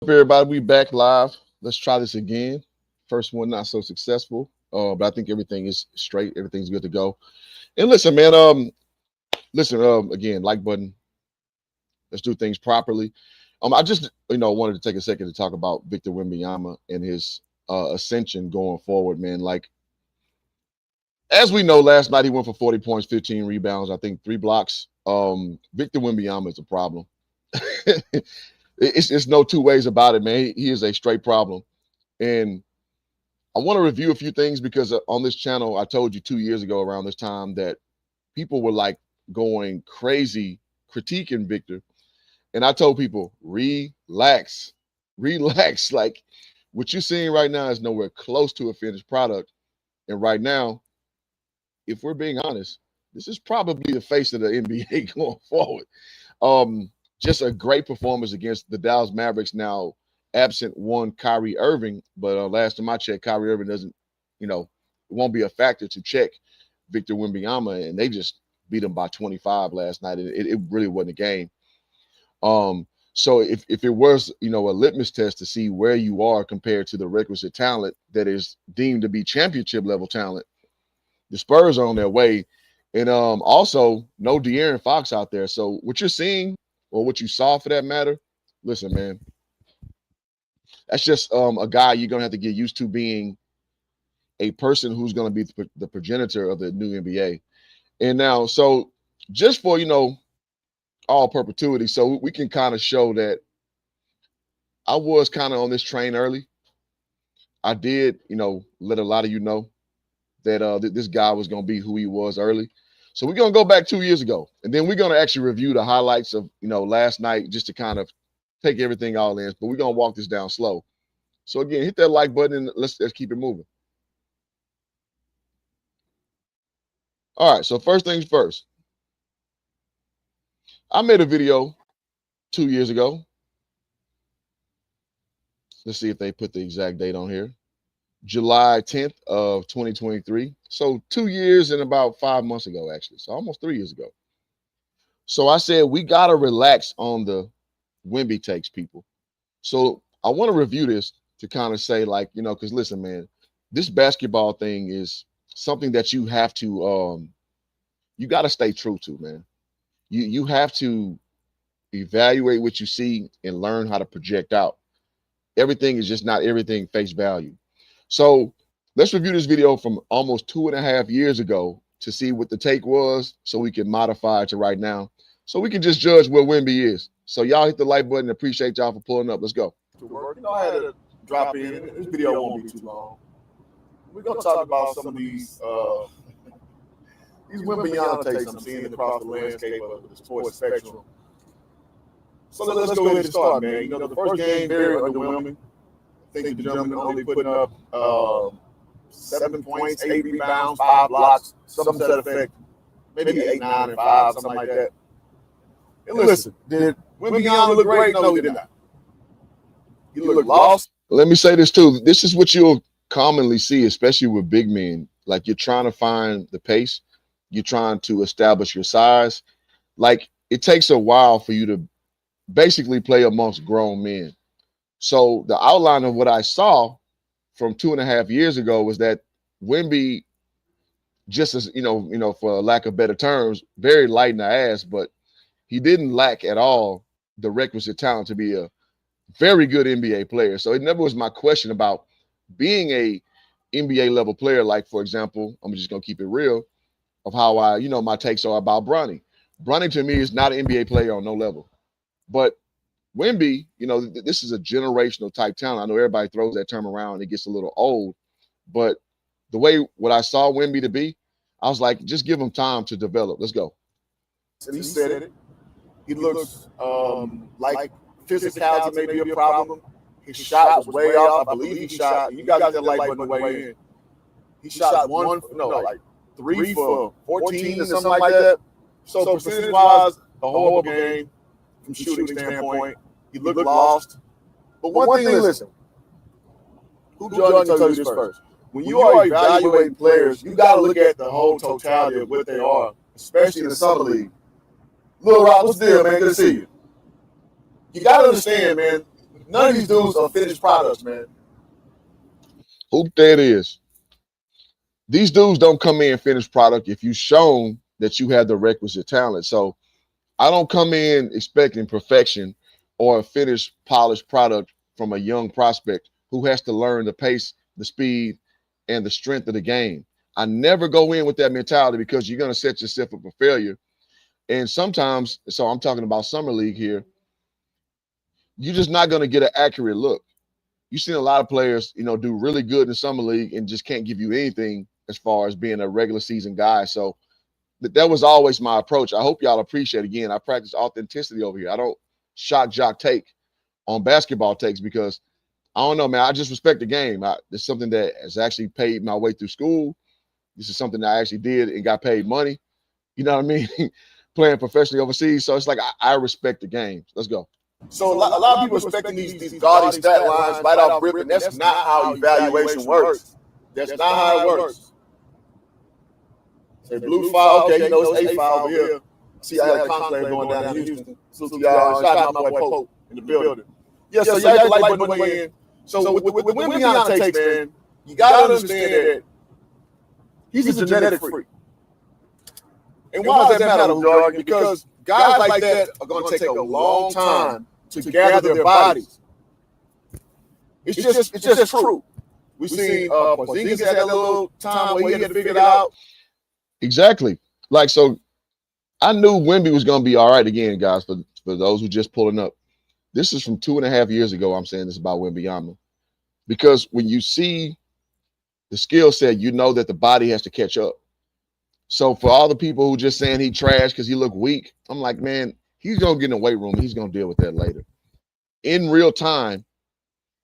Everybody, we back live. Let's try this again. First one not so successful, but I think everything is straight. Everything's good to go. And listen, man. Listen. Again, like button. Let's do things properly. I just wanted to take a second to talk about Victor Wembanyama and his ascension going forward, man. Like as we know, last night he went for 40 points, 15 rebounds, I think 3 blocks. Victor Wembanyama is a problem. It's no two ways about it, man. He is a straight problem. And I want to review a few things because on this channel, I told you 2 years ago around this time that people were like going crazy critiquing Victor. And I told people, relax, relax. Like what you're seeing right now is nowhere close to a finished product. And right now, if we're being honest, this is probably the face of the NBA going forward. Just a great performance against the Dallas Mavericks. Now, absent one Kyrie Irving, but last time I checked, Kyrie Irving doesn't, it won't be a factor to check Victor Wembanyama, and they just beat him by 25 last night. It really wasn't a game. So if it was, a litmus test to see where you are compared to the requisite talent that is deemed to be championship level talent, the Spurs are on their way. And also no De'Aaron Fox out there. So what you're seeing, or what you saw for that matter, listen, man, that's just a guy you're going to have to get used to being a person who's going to be the progenitor of the new NBA. And now, so just for, all perpetuity, so we can kind of show that I was kind of on this train early. I did, let a lot of you know that this guy was going to be who he was early. So we're going to go back 2 years ago, and then we're going to actually review the highlights of, last night just to kind of take everything all in. But we're going to walk this down slow. So again, hit that like button and let's keep it moving. All right, so first things first. I made a video 2 years ago. Let's see if they put the exact date on here. July 10th of 2023. So 2 years and about 5 months ago, actually. So almost 3 years ago. So I said, we got to relax on the Wemby takes, people. So I want to review this to kind of say, like, because listen, man, this basketball thing is something that you have to, you got to stay true to, man. You have to evaluate what you see and learn how to project out. Everything is just not everything face value. So let's review this video from almost 2.5 years ago to see what the take was so we can modify it to right now. So we can just judge where Wemby is. So y'all hit the like button. Appreciate y'all for pulling up. Let's go. I had to drop in. This video won't be too long. We're going to talk about some of these Wembanyama takes I'm seeing across the landscape of the sports spectrum. So let's go ahead and start, man. The first game, very underwhelming. I think the gentleman only putting up 7 points, 8 rebounds, 5 blocks, something to that effect. Maybe 8, 9, and 5, something like that. And listen, did Wembanyama look great? No, he did not. He looked lost. Let me say this too. This is what you'll commonly see, especially with big men. Like you're trying to find the pace. You're trying to establish your size. Like it takes a while for you to basically play amongst grown men. So the outline of what I saw from 2.5 years ago was that Wemby, just as for lack of better terms, very light in the ass, but he didn't lack at all the requisite talent to be a very good NBA player. So it never was my question about being a NBA level player. Like, for example, I'm just gonna keep it real of how my takes are about Bronny. Bronny to me is not an NBA player on no level, but Wemby, this is a generational type talent. I know everybody throws that term around and it gets a little old, but the way what I saw Wemby to be, I was like, just give him time to develop. Let's go. And he said it. He looks like physicality may be a problem. His shot was way off. I believe he shot. You got that light button way in. He shot 3 for 14 or something like that. So percentage-wise, a horrible game from shooting standpoint. He looked lost. But one thing, listen, who judged tell you this first? When you are evaluating players, you got to look at the whole totality of what they are, especially in the summer league. Lil Rock, what's the deal, man? Good to see you. You got to understand, man, None of these dudes are finished products, man. Who that is? These dudes don't come in finished product if you've shown that you have the requisite talent. So I don't come in expecting perfection or a finished, polished product from a young prospect who has to learn the pace, the speed, and the strength of the game. I never go in with that mentality because you're going to set yourself up for failure. And sometimes, so I'm talking about summer league here, you're just not going to get an accurate look. You've seen a lot of players, do really good in summer league and just can't give you anything as far as being a regular season guy. So that was always my approach. I hope y'all appreciate. Again, I practice authenticity over here. I don't shock jock take on basketball takes because I don't know, man. I just respect the game. It's something that has actually paid my way through school. This is something that I actually did and got paid money. You know what I mean? Playing professionally overseas. So it's like I respect the game. Let's go. So a lot of people expecting these gaudy stat lines right off rip, and that's not how evaluation works. That's not how it works. Say blue foul, okay, it's A foul over here. See, I had a conclave going down in Houston. So shout out my boy Pope in the building. Yeah, so you had the light button way in. So with Wembys takes, man, you got to understand that he's a genetic freak. And why does that matter, Jordan? Because guys like that are going to take a long time to gather their bodies. It's just true. We've seen Porzingis had a little time where he had to figure it out. Exactly. So I knew Wemby was going to be all right again, guys, for those who just pulling up. This is from 2.5 years ago. I'm saying this about Wembanyama. Because when you see the skill set, you know that the body has to catch up. So for all the people who just saying he trash because he look weak, I'm like, man, he's going to get in the weight room. He's going to deal with that later. In real time,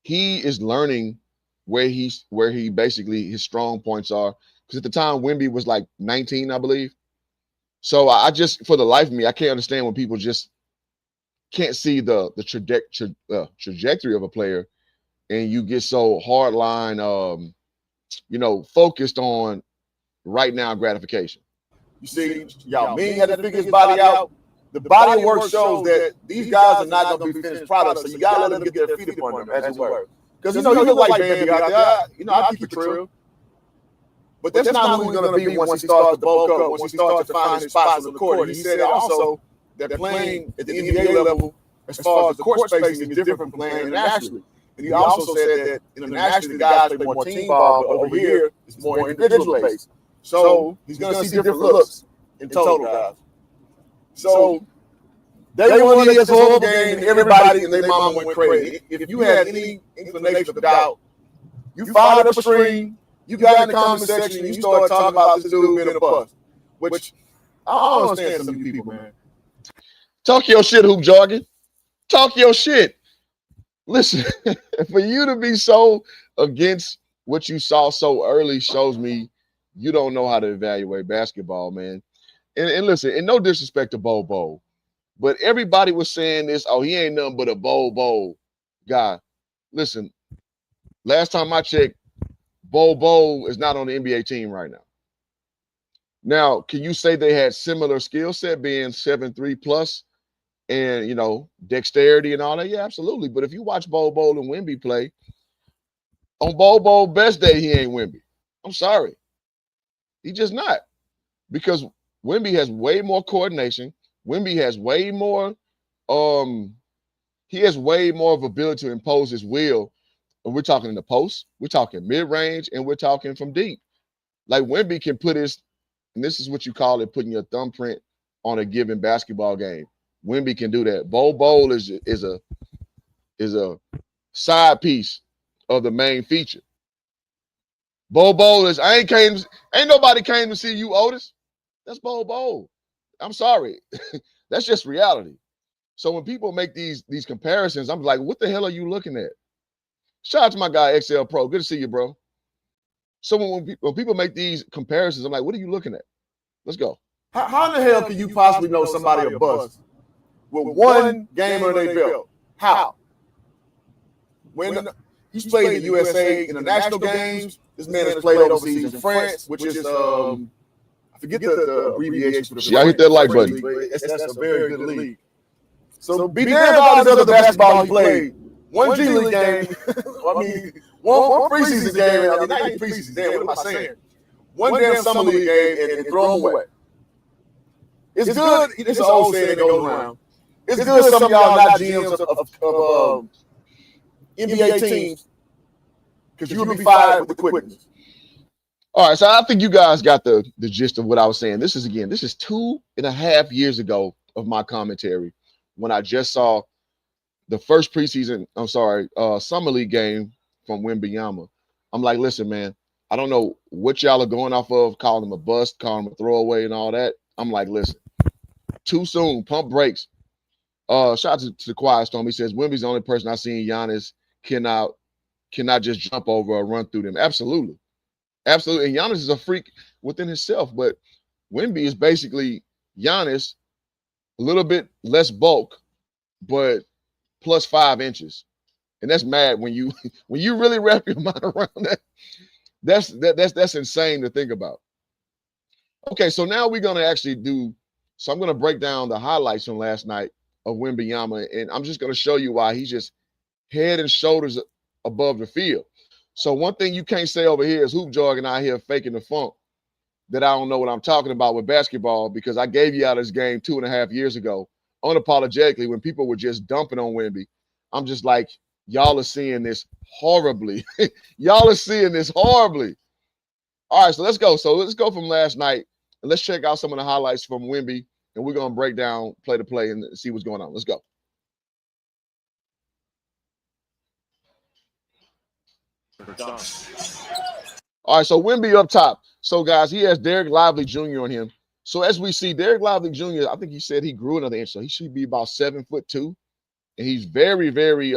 he is learning where he basically his strong points are. Because at the time, Wemby was like 19, I believe. So I just, for the life of me, I can't understand when people just can't see the trajectory of a player, and you get so hardline, focused on right now gratification. You see, Yao Ming had to figure his body out. The body of work shows that these guys are not going to be finished products, so you got to let them get their feet upon them, as it were. Because, he look like Bambi out there. I keep it real. But that's not who he's going to be once he starts to bulk up, once he starts to find his spots on the court. And he said also that playing at the NBA level, as far as the court spacing, is different from playing internationally. And he also said that internationally, the guys play more team ball, but over here, it's more individual based. So he's going to see different looks in total, guys. So they won this whole game, and everybody and their mama went crazy. If you had any inclination of doubt, you fired up a stream, you got in the comment section, and you started talking about this dude being a bust. Which I don't understand some of you people, man. Talk your shit, Hoop Jargon. Talk your shit. Listen, for you to be so against what you saw so early shows me you don't know how to evaluate basketball, man. And listen, and no disrespect to Bobo, but everybody was saying this, he ain't nothing but a Bobo guy. Listen, last time I checked, Bobo is not on the NBA team right now. Now, can you say they had similar skill set, being 7'3" plus and, dexterity and all that? Yeah, absolutely. But if you watch Bobo and Wemby play, on Bobo's best day, he ain't Wemby. I'm sorry. He just not. Because Wemby has way more coordination. Wemby has way more, he has way more of ability to impose his will. And we're talking in the post, we're talking mid-range, and we're talking from deep. Like Wemby can put his, and this is what you call it, putting your thumbprint on a given basketball game. Wemby can do that. Bowl is a side piece of the main feature. Bowl is ain't nobody came to see you, Otis. That's Bowl. I'm sorry. That's just reality. So when people make these comparisons, I'm like, what the hell are you looking at? Shout out to my guy XL Pro. Good to see you, bro. So when people make these comparisons, I'm like, what are you looking at? Let's go. How in the hell can you possibly know somebody a bust with one game under their belt? How? When he's played in the USA international games, this man has played overseas in France, which is I forget the abbreviation for the I hit that like button. That's a very good league. So be damned about his other basketball he played. one G League game, one preseason game, not even preseason, damn, what am I saying? One damn summer league game and throw them away. It's good. It's an old saying that goes around. It's good some of y'all not GMs of NBA teams because you'll be fired with the quickness. All right, so I think you guys got the gist of what I was saying. This is 2.5 years ago of my commentary when I just saw the first preseason, summer league game from Wembanyama. I'm like, listen, man, I don't know what y'all are going off of, calling him a bust, calling him a throwaway and all that. I'm like, listen, too soon, pump brakes. Shout out to the Quiet Storm. He says, Wemby's the only person I've seen Giannis cannot just jump over or run through them. Absolutely. Absolutely. And Giannis is a freak within himself, but Wemby is basically Giannis, a little bit less bulk, but plus 5 inches. And that's mad when you really wrap your mind around that. That's insane to think about. Okay, so now we're gonna I'm gonna break down the highlights from last night of Wembanyama, and I'm just gonna show you why he's just head and shoulders above the field. So one thing you can't say over here is Hoop Jargon out here faking the funk that I don't know what I'm talking about with basketball, because I gave you out this game 2.5 years ago unapologetically when people were just dumping on Wemby. I'm just like, y'all are seeing this horribly. Y'all are seeing this horribly. All right, so let's go. So let's go from last night and let's check out some of the highlights from Wemby, and we're going to break down play to play and see what's going on. Let's go. All right, so Wemby up top. So, guys, he has Derek Lively Jr. on him. So, as we see, Derek Lively Jr., I think he said he grew another inch, so he should be about 7'2", and he's very, very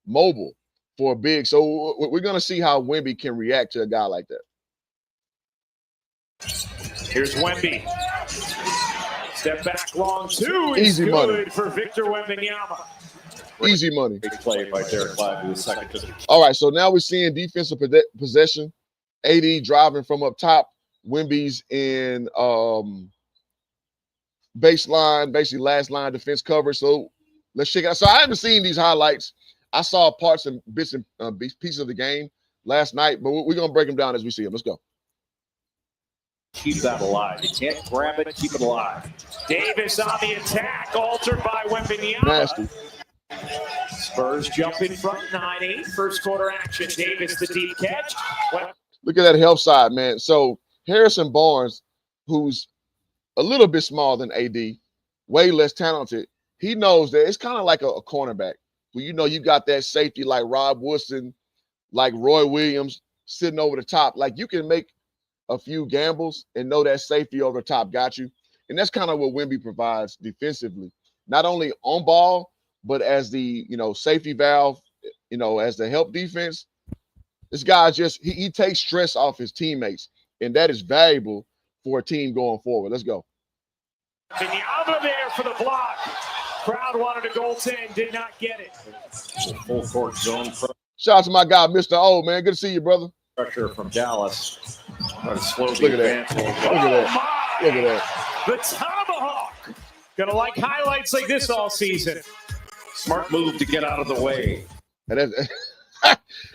mobile for a big. So, we're going to see how Wemby can react to a guy like that. Here's Wemby. Step back long two. Easy good money for Victor Wembanyama. Easy money. Big play by Derek Lively, the second. All right, so now we're seeing defensive possession. AD driving from up top. Wemby's in baseline, basically last line defense cover. So let's check it out. So I haven't seen these highlights. I saw parts and bits and pieces of the game last night, but we're going to break them down as we see them. Let's go. Keep that alive. You can't grab it, keep it alive. Davis on the attack, altered by Wembanyama. Nasty. Spurs jump in front, 9-8. First quarter action. Davis, the deep catch. Look at that help side, man. So Harrison Barnes, who's a little bit smaller than AD, way less talented, he knows that it's kind of like a cornerback. Well, you got that safety like Rob Woodson, like Roy Williams sitting over the top. Like, you can make a few gambles and know that safety over the top got you. And that's kind of what Wemby provides defensively, not only on ball, but as the, safety valve, as the help defense. This guy just, he takes stress off his teammates, and that is valuable for a team going forward. Let's go. Wembanyama there for the block. Crowd wanted a goaltend, did not get it. Full court zone. Shout out to my guy, Mr. O, man. Good to see you, brother. Pressure from Dallas. Look at that. Look at that. Look at that. The tomahawk. Gonna like highlights like this all season. Smart move to get out of the way. And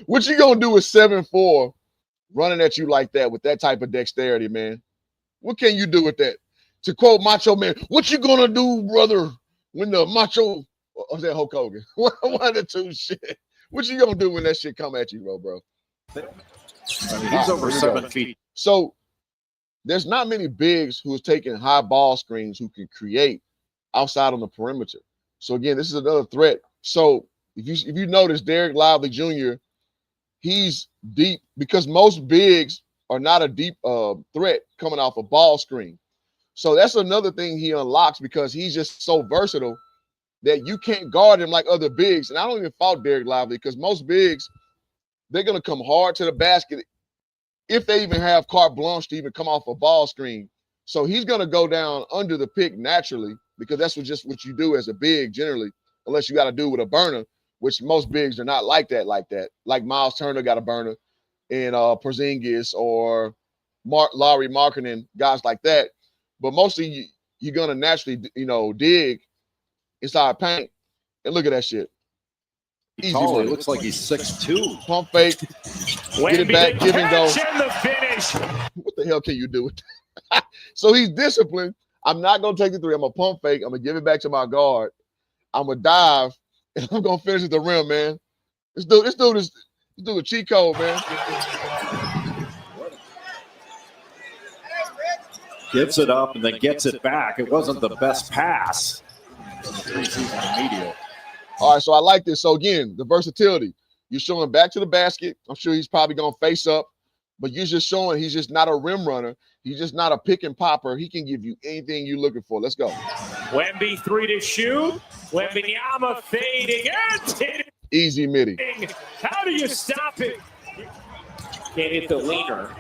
what you gonna do with 7'4" running at you like that with that type of dexterity, man? What can you do with that? To quote Macho Man, what you gonna do, brother, when the Macho, or was that Hulk Hogan? One of the two shit. What you gonna do when that shit come at you, bro? He's over 7 feet. So there's not many bigs who's taking high ball screens who can create outside on the perimeter. So again, this is another threat. So if you notice, Derek Lively Jr., he's deep because most bigs are not a deep threat coming off a ball screen. So that's another thing he unlocks because he's just so versatile that you can't guard him like other bigs. And I don't even fault Derek Lively because most bigs, they're going to come hard to the basket if they even have carte blanche to even come off a ball screen. So he's going to go down under the pick naturally because that's what you do as a big generally, unless you got to do with a burner, which most bigs are not like that. Like Miles Turner got a burner and Porzingis or Lauri Markkanen, guys like that. But mostly you're going to naturally, dig inside paint. And look at that shit. Easy Tall, money. he looks like he's 6'2". Pump fake. Get it back. Give and go. And the finish. What the hell can you do with that? So he's disciplined. I'm not going to take the three. I'm going to pump fake. I'm going to give it back to my guard. I'm going to dive. And I'm going to finish at the rim, man. This dude is a cheat code, man. Gives it up and then gets it back. It wasn't the best pass. Preseason media. All right, so I like this. So again, the versatility. You're showing back to the basket. I'm sure he's probably going to face up, but you're just showing he's just not a rim runner. He's just not a pick and popper. He can give you anything you're looking for. Let's go. Wemby 3 to shoot. Wembanyama fading and hitting. Easy midi. How do you stop it? Can't hit the leaner.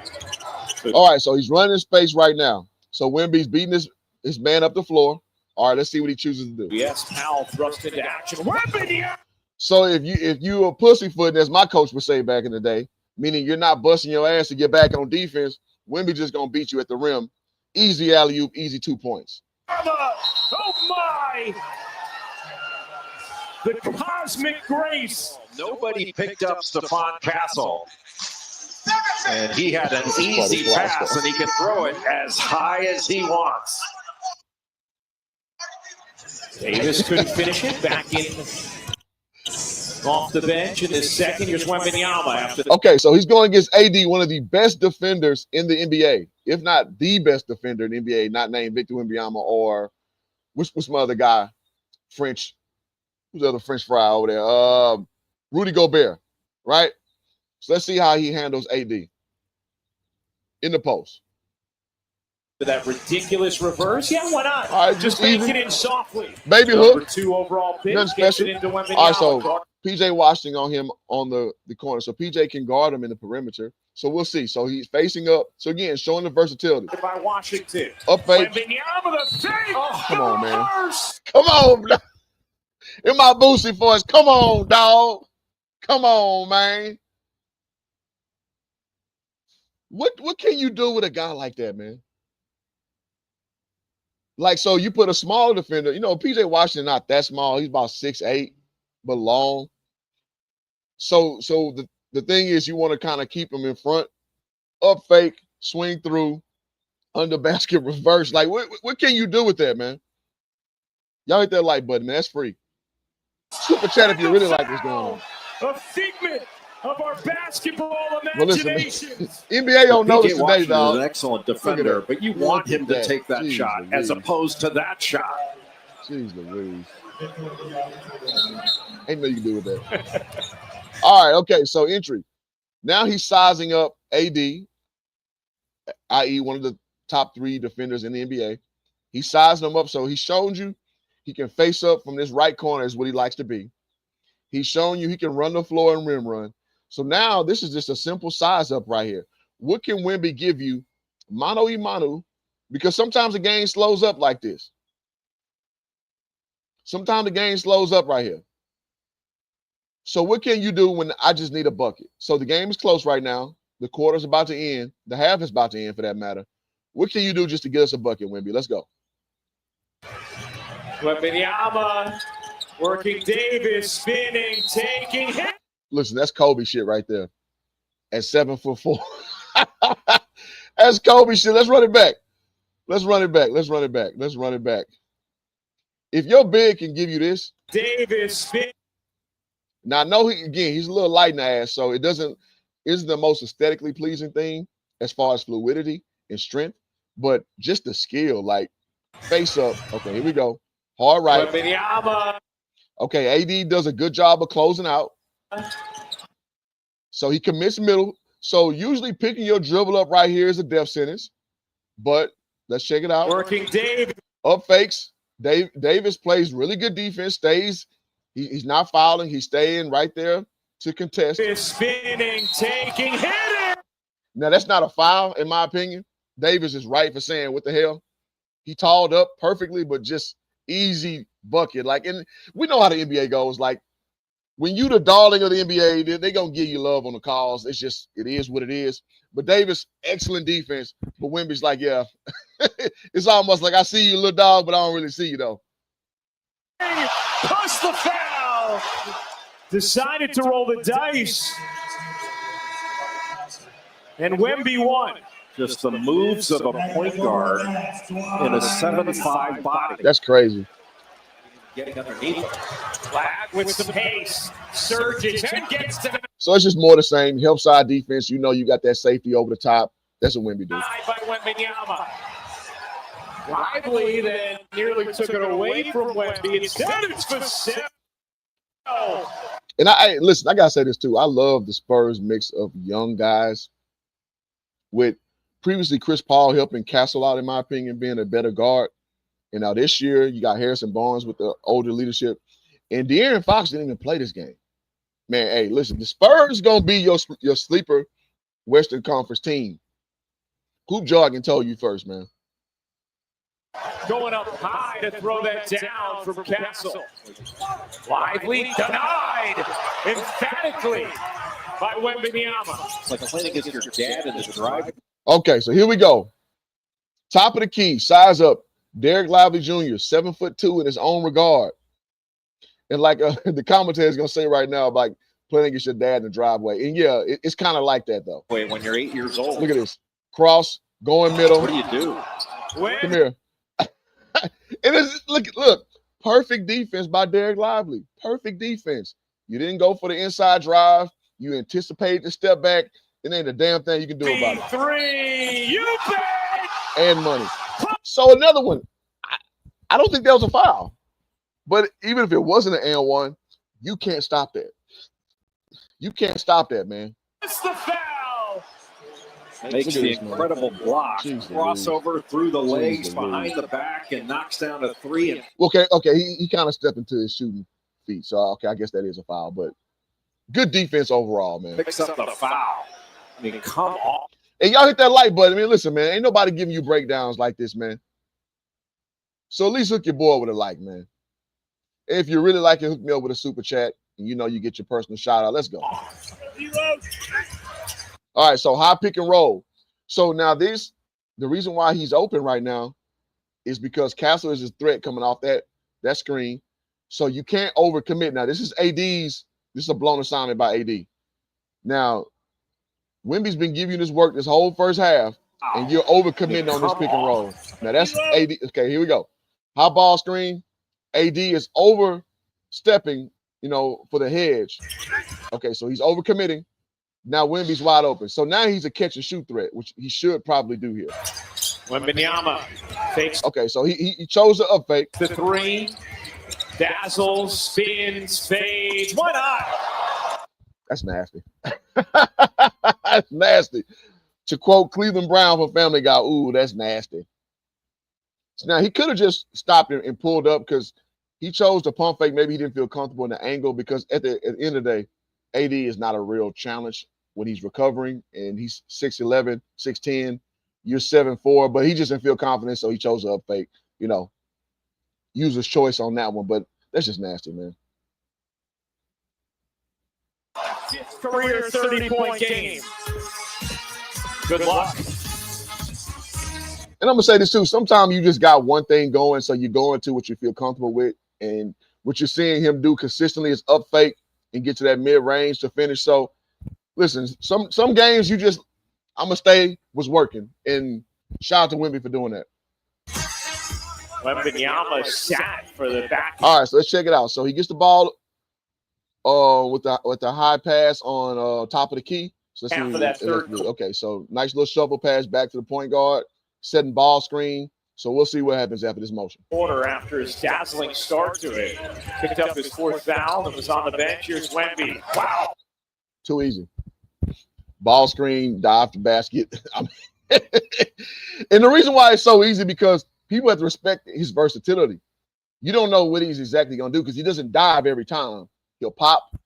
All right, so he's running in space right now. So Wemby's beating his man up the floor. All right, let's see what he chooses to do. Yes, Powell thrust into action. Wembanyama. So if you a pussyfoot, as my coach would say back in the day, meaning you're not busting your ass to get back on defense, Wemby just gonna beat you at the rim. Easy alley-oop, easy 2 points. Oh my! The cosmic grace. Nobody picked up Stephon Castle. And he had an easy pass, and he can throw it as high as he wants. Davis couldn't finish it. Back in off the bench in the second. Here's Wembanyama after the. Okay, so he's going against AD, one of the best defenders in the NBA, if not the best defender in the NBA, not named Victor Wembanyama or what's my other guy? French. Who's the other French fry over there? Rudy Gobert, right? So let's see how he handles AD in the post. That ridiculous reverse. Yeah, why not? All right, just make it in softly. Baby Number hook. 2 overall pick. Nothing Gets special. it into Wembanyama. All right, so PJ Washington on him on the corner. So PJ can guard him in the perimeter. So we'll see. So he's facing up. So again, showing the versatility. By Washington. Up fake. Wembanyama, the fake. Oh, come on, man. Come on. In my Boosie voice. Come on, dog. Come on, man. What can you do with a guy like that, man? Like, so you put a smaller defender, PJ Washington not that small. He's about 6'8", but long. So the thing is you want to kind of keep him in front, up fake, swing through, under basket reverse. Like, what can you do with that, man? Y'all hit that like button, man. That's free. Super chat if you really like what's going on. A figment of our basketball Well, imaginations. listen, NBA don't know this today, Washington dog. is an excellent defender, but you want him to take that shot as opposed to that shot. Jeez Louise. Ain't nothing you can do with that. All right, okay, so entry. Now he's sizing up AD, i.e. one of the top 3 defenders in the NBA. He's sizing him up, so he's showing you he can face up from this right corner is what he likes to be. He's showing you he can run the floor and rim run. So now this is just a simple size up right here. What can Wemby give you mano a mano? Because sometimes the game slows up like this. Sometimes the game slows up right here. So what can you do when I just need a bucket? So the game is close right now. The quarter's about to end. The half is about to end for that matter. What can you do just to get us a bucket, Wemby? Let's go. Wembanyama working Davis, spinning, taking hit. Listen, that's Kobe shit right there. At 7'4". That's Kobe shit. Let's run it back. Let's run it back. Let's run it back. Let's run it back. If your big can give you this. Davis spin. Now I know he's a little light in the ass, so it isn't the most aesthetically pleasing thing as far as fluidity and strength, but just the skill, like face up. Okay, here we go. Hard right. Wembanyama. Okay, AD does a good job of closing out. So he commits middle. So usually picking your dribble up right here is a death sentence. But let's check it out. Working Davis. Up fakes. Davis plays really good defense. Stays. He's not fouling. He's staying right there to contest. Spinning, taking, hitting. Now that's not a foul, in my opinion. Davis is right for saying, what the hell? He talled up perfectly, but just easy bucket. Like, and we know how the NBA goes. Like, when you the darling of the NBA, they're going to give you love on the calls. It's just, it is what it is. But Davis, excellent defense. But Wemby's like, yeah, it's almost like I see you, little dog, but I don't really see you, though. Push the foul. decided to roll the dice. And Wemby won. Just the moves of a point guard in a 7'5" body. That's crazy. Getting underneath. Flag with some pace. Surges and gets to the So it's just more the same. Help side defense. You know you got that safety over the top. That's what Wemby do. by Wembanyama. Lively then nearly took it away from Wemby. Instead, it's Vassell. And I listen, I gotta say this too. I love the Spurs mix of young guys with previously Chris Paul helping Castle out, in my opinion, being a better guard. And now this year you got Harrison Barnes with the older leadership. And De'Aaron Fox didn't even play this game. Man, hey, listen, the Spurs gonna be your sleeper Western Conference team. Who jogging told you first, man? Going up high to throw that down from Castle. Lively denied emphatically by Wembanyama. It's like playing against your dad in the drive. Okay, so here we go. Top of the key, size up. Derek Lively Jr., 7'2" in his own regard. And like the commentator is going to say right now, like playing against your dad in the driveway. And yeah, it's kind of like that, though. Wait, when you're 8 years old. Look at this. Cross, going middle. What do you do? Come here. And it's, look, perfect defense by Derek Lively. Perfect defense. You didn't go for the inside drive. You anticipated the step back. It ain't a damn thing you can do about it. Three, you bet. And money. So another one. I don't think that was a foul. But even if it wasn't an and one, you can't stop that. You can't stop that, man. It's the foul. Makes the incredible block. Jeez, crossover through the legs, Jeez, behind the back, and knocks down a three. And Okay. He kind of stepped into his shooting feet. So, okay, I guess that is a foul. But good defense overall, man. picks up the foul. I mean, come on. And y'all hit that like button. I mean, listen, man, ain't nobody giving you breakdowns like this, man. So at least hook your boy with a like, man. And if you really like it, hook me up with a super chat. And you know you get your personal shout out. Let's go. All right, so high pick and roll. So now the reason why he's open right now is because Castle is a threat coming off that screen. So you can't overcommit. Now, this is a blown assignment by AD. Now, Wemby's been giving you this work this whole first half, and you're overcommitting on this pick and roll. Now, that's AD. Okay, here we go. High ball screen. AD is overstepping, for the hedge. Okay, so he's overcommitting. Now Wemby's wide open. So now he's a catch and shoot threat, which he should probably do here. Wembanyama fakes. Okay, so he chose the up fake. The three. Dazzles, spins, fades. Why not? That's nasty. That's nasty. To quote Cleveland Brown from Family Guy, ooh, that's nasty. So now he could have just stopped and pulled up because he chose the pump fake. Maybe he didn't feel comfortable in the angle because at the end of the day, AD is not a real challenge when he's recovering, and he's 6'11", 6'10". You're 7'4", but he just didn't feel confident, so he chose the up fake. User's choice on that one, but that's just nasty, man. Fifth career 30-point game. Good luck. And I'm going to say this too. Sometimes you just got one thing going, so you go into what you feel comfortable with. And what you're seeing him do consistently is up fake and get to that mid-range to finish. So, listen, some games I'm going to stay was working. And shout out to Wemby for doing that. Wembanyama sat for the back. All right, so let's check it out. So he gets the ball with the high pass on top of the key. So let's see for that third. Okay, so nice little shovel pass back to the point guard, setting ball screen. So we'll see what happens after this motion. Quarter after his dazzling start to it. Picked up his fourth foul and was on the bench. Here's Wemby. Wow. Too easy. Ball screen, dive to basket. And the reason why it's so easy because people have to respect his versatility. You don't know what he's exactly going to do because he doesn't dive every time. He'll pop.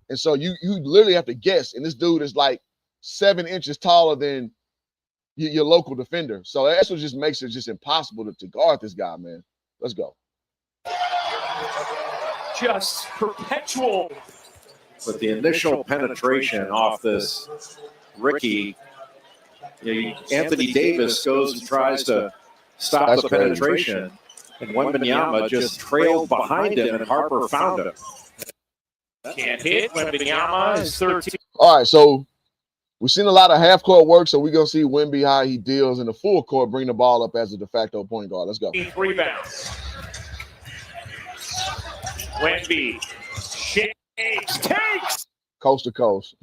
And so you literally have to guess. And this dude is like 7 inches taller than your local defender. So that's what just makes it just impossible to guard this guy, man. Let's go. Just perpetual. But the initial penetration off this Ricky, Anthony Davis goes and tries to stop the penetration. And Wembanyama just trailed behind him, and Harper found him. Can't hit. Wembanyama is 13. All right, so we've seen a lot of half-court work, so we're going to see Wemby how he deals in the full court, bring the ball up as a de facto point guard. Let's go. Rebounds. Wemby shakes, takes. Coast to coast.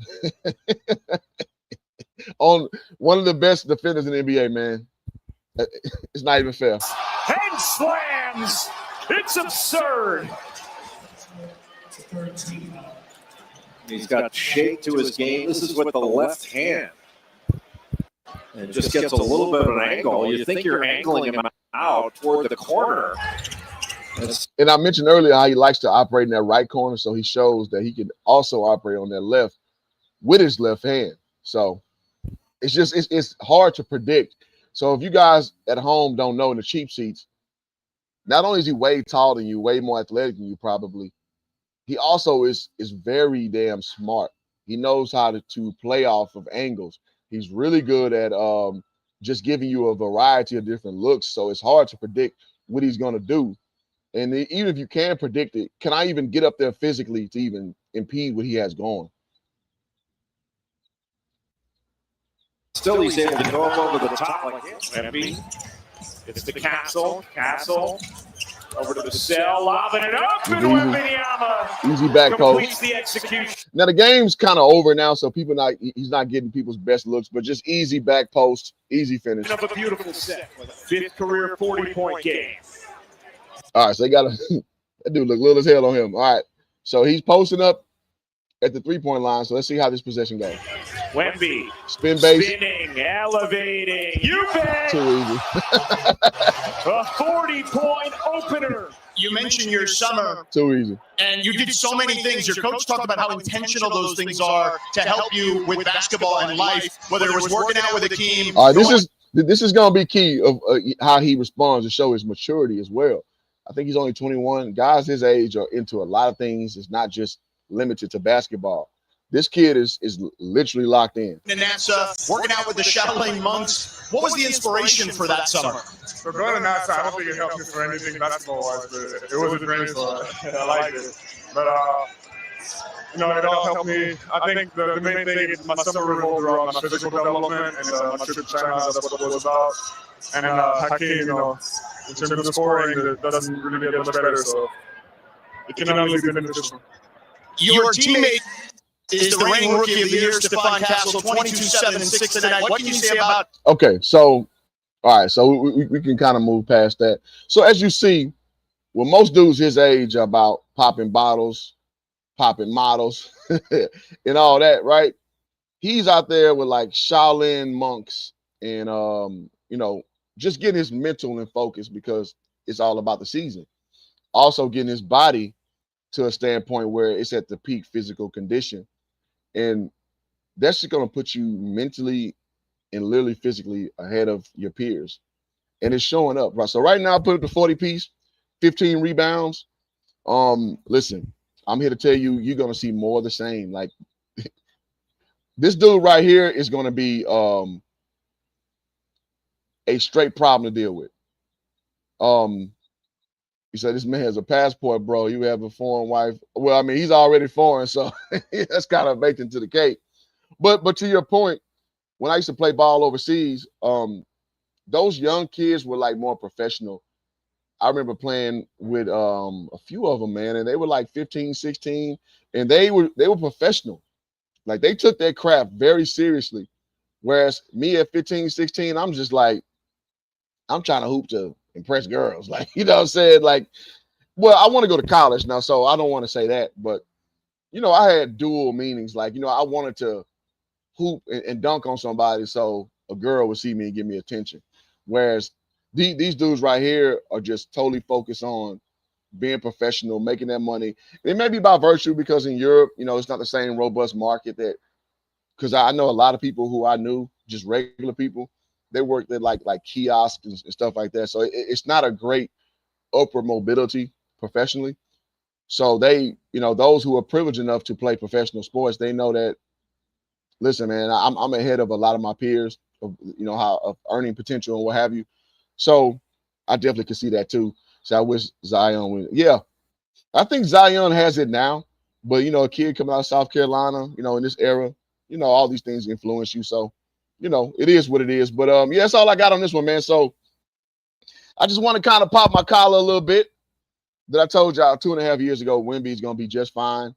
On one of the best defenders in the NBA, man. It's not even fair. And slams. It's absurd. He's got shake to his game. This is with the left hand. And just gets a little bit of an angle. You think you're angling him out toward the corner. And I mentioned earlier how he likes to operate in that right corner, so he shows that he can also operate on that left with his left hand. So it's just it's hard to predict. So if you guys at home don't know, in the cheap seats, not only is he way taller than you, way more athletic than you probably, he also is very damn smart. He knows how to play off of angles. He's really good at just giving you a variety of different looks. So it's hard to predict what he's going to do. And even if you can predict it, can I even get up there physically to even impede what he has going? Still, he's able to go up over the top like this. Wemby. It's the Castle. Castle. Over to the cell, lobbing it up. And Wembanyama easy back completes post. The execution. Now the game's kind of over now, so he's not getting people's best looks, but just easy back post, easy finish. A beautiful set with a 5th career 40-point game. All right, so they got that dude look little as hell on him. All right, so he's posting up at the 3-point line. So let's see how this possession goes. Wemby. Spin base. Spinning, elevating. You bet. Too easy. A 40-point opener. You mentioned your summer. Too easy. And you did so many things. Your coach talked about how intentional those things are to help you with basketball and life, whether it was working out with a team. All right, this is going to be key of how he responds to show his maturity as well. I think he's only 21. Guys his age are into a lot of things. It's not just limited to basketball. This kid is literally locked in. And NASA, working out with the Shaolin monks. What was the inspiration for that summer? So going to NASA, I don't think it helped me for anything basketball-wise, but it was a dream, so I liked it. But, it all helped me. I think the main thing is my summer revolved around my physical development and my trip to China. That's what it was about. And Hakeem, in terms of the scoring, that doesn't really get much better, so it can only be beneficial. Your teammate is the reigning rookie of the year, Stephon Castle, 22-7 and 6 tonight. What can you say about? Okay, so all right, so we can kind of move past that. So as you see, well, most dudes his age are about popping bottles, popping models, and all that, right? He's out there with like Shaolin monks and just getting his mental and focus because it's all about the season. Also getting his body to a standpoint where it's at the peak physical condition. And that's just going to put you mentally and literally physically ahead of your peers. And it's showing up, right? So right now I put up the 40 piece, 15 rebounds. Listen, I'm here to tell you, you're going to see more of the same. Like this dude right here is going to be a straight problem to deal with. You said this man has a passport, bro. You have a foreign wife. Well, I mean, he's already foreign, so that's kind of baked into the cake. But to your point, when I used to play ball overseas, those young kids were like more professional. I remember playing with a few of them, man, and they were like 15, 16, and they were professional. Like they took their craft very seriously. Whereas me at 15, 16, I'm just like, I'm trying to hoop to impress girls. Like, you know what I'm saying? Like, well, I want to go to college now, so I don't want to say that. But, I had dual meanings. Like, I wanted to hoop and dunk on somebody so a girl would see me and give me attention. Whereas these dudes right here are just totally focused on being professional, making that money. It may be by virtue because in Europe, it's not the same robust market because I know a lot of people who I knew, just regular people, they worked at like kiosks and stuff like that. So it's not a great upward mobility professionally. So they, those who are privileged enough to play professional sports, they know that, listen, man, I'm ahead of a lot of my peers of, of earning potential and what have you. So I definitely can see that too. So I wish Zion would. Yeah, I think Zion has it now, But, you know, a kid coming out of South Carolina, you know, in this era, you know, all these things influence you. So, you know, it is what it is. But, yeah, that's all I got on this one, man. So I just want to kind of pop my collar a little bit that I told y'all 2.5 years ago, Wemby is going to be just fine.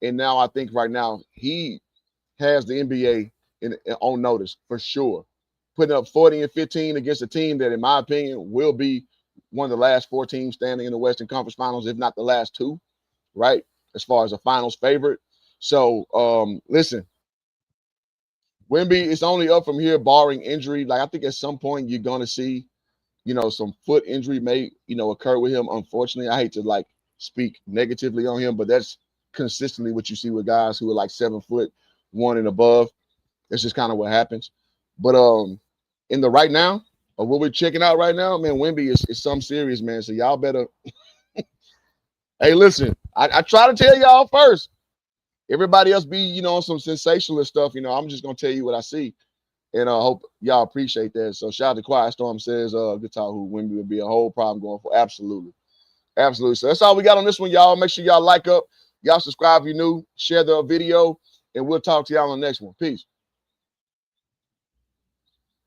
And now I think right now he has the NBA on notice for sure. Putting up 40 and 15 against a team that, in my opinion, will be one of the last 4 teams standing in the Western Conference Finals, if not the last 2, right? As far as a finals favorite. So, listen, Wemby is only up from here, barring injury. Like, I think at some point you're going to see, you know, some foot injury may, you know, occur with him. Unfortunately, I hate to like speak negatively on him, but that's consistently what you see with guys who are like 7'1" and above. That's just kind of what happens. But in the right now, or what we're checking out right now, man, Wemby is something serious, man. So y'all better. Hey, listen, I try to tell y'all first. Everybody else be, you know, on some sensationalist stuff. You know, I'm just gonna tell you what I see, and I hope y'all appreciate that. So shout out to Quiet Storm says, good talk. Who Wemby would be a whole problem going for? Absolutely, absolutely. So that's all we got on this one, y'all. Make sure y'all like up, y'all subscribe if you're new, share the video, and we'll talk to y'all on the next one. Peace.